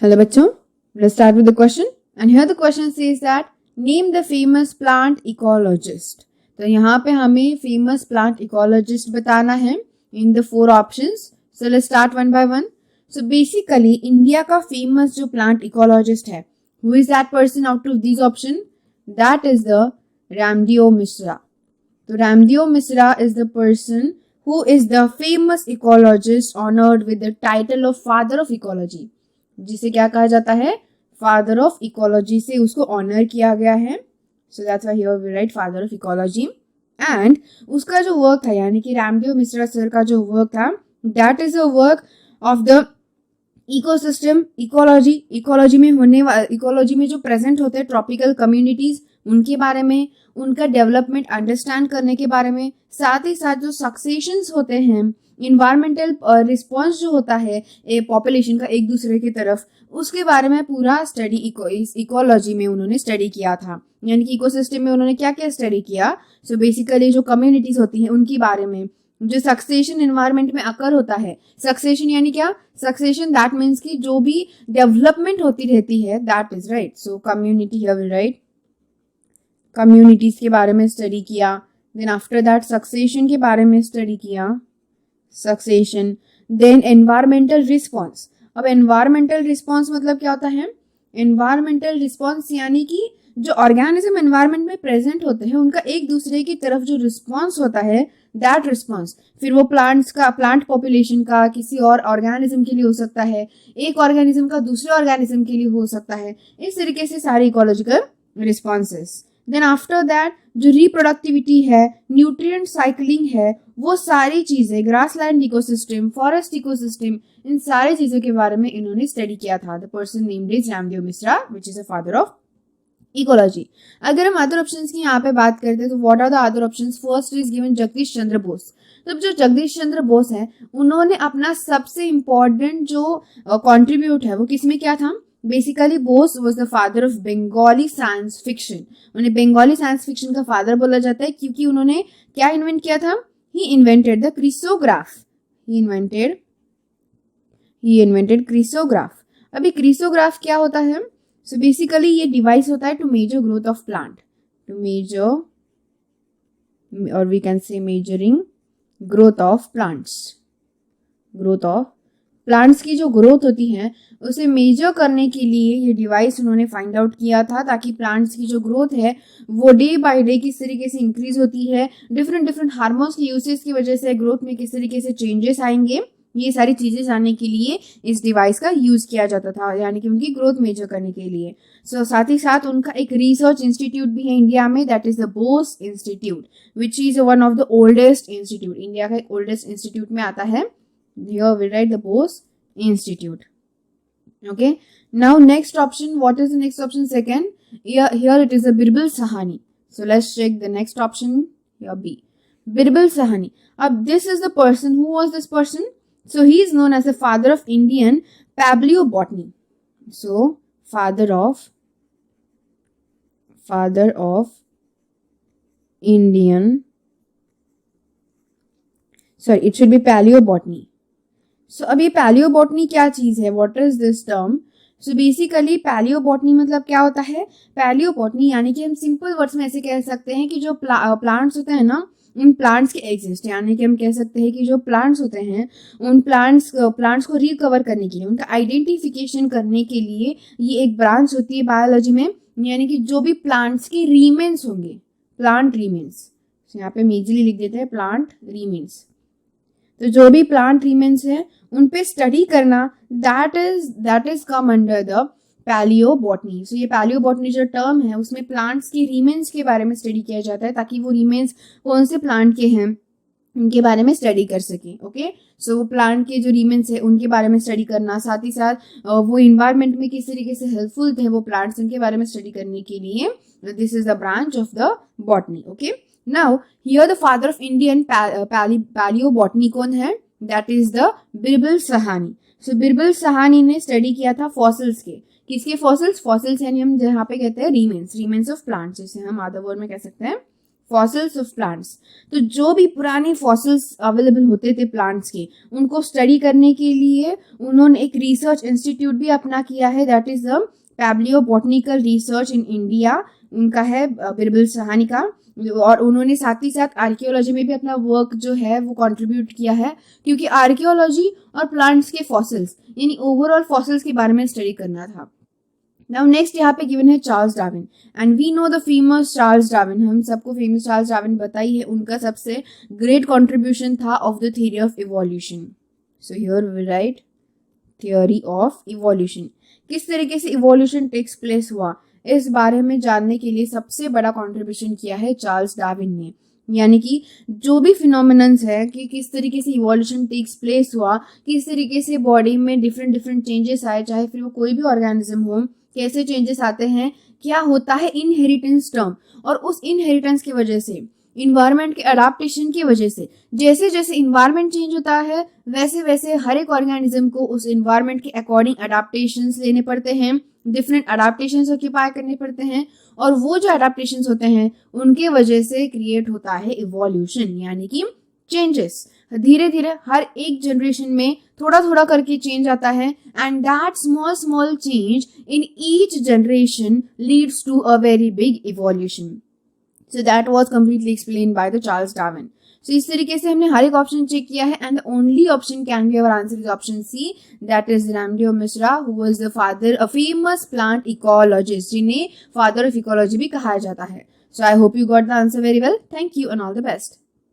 Hello बच्चों, let's start with the question. And here the question says that name the famous plant ecologist. तो यहाँ पे हमें famous plant ecologist बताना है in the 4 options. So let's start one by one. So basically India का famous जो plant ecologist है, who is that person out of these options? That is the Ramdeo Misra. तो Ramdeo Misra is the person who is the famous ecologist honored with the title of father of ecology. जिसे क्या कहा जाता है, father of ecology से उसको honour किया गया है. So that's why here we write father of ecology. And उसका जो वर्क था, यानी कि रामदेव मिश्रा सर का जो वर्क था, that is a work of the ecosystem ecology में इकोलॉजी में जो प्रेजेंट होते हैं ट्रॉपिकल कम्युनिटीज, उनके बारे में, उनका डेवलपमेंट अंडरस्टैंड करने के बारे में, साथ ही साथ जो सक्सेशंस होते हैं, इन्वायरमेंटल रिस्पॉन्स जो होता है पॉपुलेशन का एक दूसरे की तरफ, उसके बारे में पूरा स्टडी इकोलॉजी में उन्होंने स्टडी किया था. यानी कि इकोसिस्टम में उन्होंने क्या क्या स्टडी किया. सो बेसिकली जो कम्युनिटीज होती हैं उनके बारे में, जो सक्सेशन एनवायरमेंट में अकर होता है. सक्सेशन यानी क्या, सक्सेशन दैट मीन्स कि जो भी डेवलपमेंट होती रहती है, that is right. So community here we write communities के बारे में स्टडी किया. देन आफ्टर दैट सक्सेशन के बारे में स्टडी किया, सक्सेशन. Then environmental response. अब एनवायरमेंटल रिस्पॉन्स मतलब क्या होता है. एनवायरमेंटल रिस्पॉन्स यानी कि जो ऑर्गेनिज्म एनवायरमेंट में प्रेजेंट होते हैं उनका एक दूसरे की तरफ जो रिस्पॉन्स होता है, दैट रिस्पॉन्स, फिर वो प्लांट पॉपुलेशन का किसी और ऑर्गेनिज्म के लिए हो सकता है, एक ऑर्गेनिज्म का दूसरे ऑर्गेनिज्म के लिए हो सकता है. इस तरीके से सारे ecological responses. Then after that जो रिप्रोडक्टिविटी है, न्यूट्रिएंट साइकिलिंग है, वो सारी चीजें, ग्रासलैंड इकोसिस्टम, फॉरेस्ट इकोसिस्टम, इन सारी चीजों के बारे में इन्होंने स्टडी किया था. The person named is Ramdev Mishra, which is a father of ecology. अगर हम अदर ऑप्शंस की यहाँ पे बात करते हैं तो what are the other options. First is given Jagdish Chandra Bose. तो जो जगदीश चंद्र बोस है, उन्होंने अपना सबसे इंपॉर्टेंट जो कॉन्ट्रीब्यूट है वो किसमें किया था. Basically Bose was the father of Bengali science fiction. उन्हें बंगाली साइंस फिक्शन का फादर बोला जाता है क्योंकि उन्होंने क्या इन्वेंट किया था. He invented the crescograph. He invented crescograph. अभी क्रिसोग्राफ क्या होता है. सो बेसिकली ये डिवाइस होता है to measure growth of plant, to measure, और we can say measuring growth of plants की जो ग्रोथ होती है उसे मेजर करने के लिए ये डिवाइस उन्होंने फाइंड आउट किया था, ताकि प्लांट्स की जो ग्रोथ है वो डे बाय डे किस तरीके से इंक्रीज होती है, डिफरेंट हार्मोन्स के यूसेज की वजह से ग्रोथ में किस तरीके से चेंजेस आएंगे, ये सारी चीजें जानने के लिए इस डिवाइस का यूज किया जाता था, यानी कि उनकी ग्रोथ मेजर करने के लिए. सो साथ ही साथ उनका एक रिसर्च इंस्टीट्यूट भी है इंडिया में, that is the Bose institute, which is one of the oldest institute. India का एक ओल्डेस्ट इंस्टीट्यूट में आता है. Here we write the Bose Institute. Okay. Now next option. What is the next option? Second. Here it is a Birbal Sahani. So let's check the next option. Here B. Birbal Sahani. This is the person. Who was this person? So he is known as the father of Indian paleobotany. So father of Indian. Sorry, it should be paleobotany. सो अब ये palaeobotany क्या चीज है, what is this term. So basically palaeobotany मतलब क्या होता है. Palaeobotany यानी कि हम सिंपल वर्ड्स में ऐसे कह सकते हैं कि जो प्लांट्स होते हैं ना, उन प्लांट्स के एग्जिस्ट, यानी कि हम कह सकते हैं कि जो प्लांट्स होते हैं उन प्लांट्स को रिकवर करने के लिए, उनका आइडेंटिफिकेशन करने के लिए ये एक ब्रांच होती है बायोलॉजी में. यानी कि जो भी प्लांट्स के रीमेन्स होंगे, प्लांट रीमेन्स, यहाँ पे मेजरली लिख देते हैं प्लांट रीमेन्स. तो जो भी प्लांट रीमेन्स है उन पे स्टडी करना, that is come under the palaeobotany. So ये पैलियोबॉटनी जो टर्म है उसमें प्लांट्स के रीमेन्स के बारे में स्टडी किया जाता है, ताकि वो रीमेन्स कौन से प्लांट के हैं उनके बारे में स्टडी कर सके. ओके. सो वो प्लांट के जो रीमेन्स है उनके बारे में स्टडी करना, साथ ही साथ वो इन्वायरमेंट में किस तरीके से हेल्पफुल थे वो प्लांट्स, उनके बारे में स्टडी करने के लिए this is the branch of the botany. Okay. Now, here the father of Indian paleobotany कौन है? That is the Birbal Sahani. So Birbal Sahani ने स्टडी किया था फॉसिल्स के. किसके फॉसिल्स? फॉसिल्स यानी हम जहाँ पे कहते हैं रीमेन्स ऑफ प्लांट्स, जिसे हम अदर वर्ड में कह सकते हैं फॉसिल्स ऑफ प्लांट्स। तो जो भी पुराने फॉसिल्स अवेलेबल होते थे प्लांट्स के, उनको स्टडी करने के लिए उन्होंने एक रिसर्च इंस्टीट्यूट भी अपना किया है, that is the palaeobotanical research in India, उनका है बिरबल सहानी का। और उन्होंने साथ ही साथ आर्कियोलॉजी में भी अपना वर्क जो है वो कंट्रीब्यूट किया है, क्योंकि आर्कियोलॉजी और प्लांट्स के फॉसिल्स यानी ओवरऑल फॉसिल्स के बारे में स्टडी करना था। नाउ नेक्स्ट यहाँ पे गिवन है Charles Darwin, and we know the famous Charles Darwin, हम सबको फेमस चार्ल्स डार्विन बताई है, उनका सबसे ग्रेट कंट्रीब्यूशन था of the theory of evolution. So here we write theory of evolution. किस तरीके से इवोल्यूशन टेक्स प्लेस हुआ, इस बारे में जानने के लिए सबसे बड़ा कंट्रीब्यूशन किया है चार्ल्स डार्विन ने। यानी कि जो भी फिनोमिनन्स है कि किस तरीके से इवोल्यूशन टेक्स प्लेस हुआ, किस तरीके से बॉडी में डिफरेंट डिफरेंट चेंजेस आए, चाहे फिर वो कोई भी ऑर्गेनिज्म हो, कैसे चेंजेस आते हैं, क्या होता है इनहेरिटेंस टर्म, और उस इनहेरिटेंस की वजह से, इन्वायरमेंट के अडाप्टेशन की वजह से, जैसे जैसे इन्वायरमेंट चेंज होता है वैसे वैसे हर एक ऑर्गेनिज्म को उस इन्वायरमेंट के अकॉर्डिंग अडाप्टेशंस लेने पड़ते हैं, डिफरेंट अडाप्टेशंस ऑक्यूपाई करने पड़ते हैं, और वो जो अडाप्टेशंस होते हैं उनके वजह से क्रिएट होता है इवोल्यूशन, यानी कि चेंजेस। धीरे धीरे हर एक जनरेशन में थोड़ा थोड़ा करके चेंज आता है, and that small small change in each generation leads to a very big evolution. So that was completely explained by the Charles Darwin. So इस तरीके से हमने हर एक ऑप्शन चेक किया है, and the only option can be our answer is option C, that is Ramdev Mishra, who was the father a famous plant ecologist, जिन्हें father of ecology भी कहा जाता है। So I hope you got the answer very well. Thank you and all the best.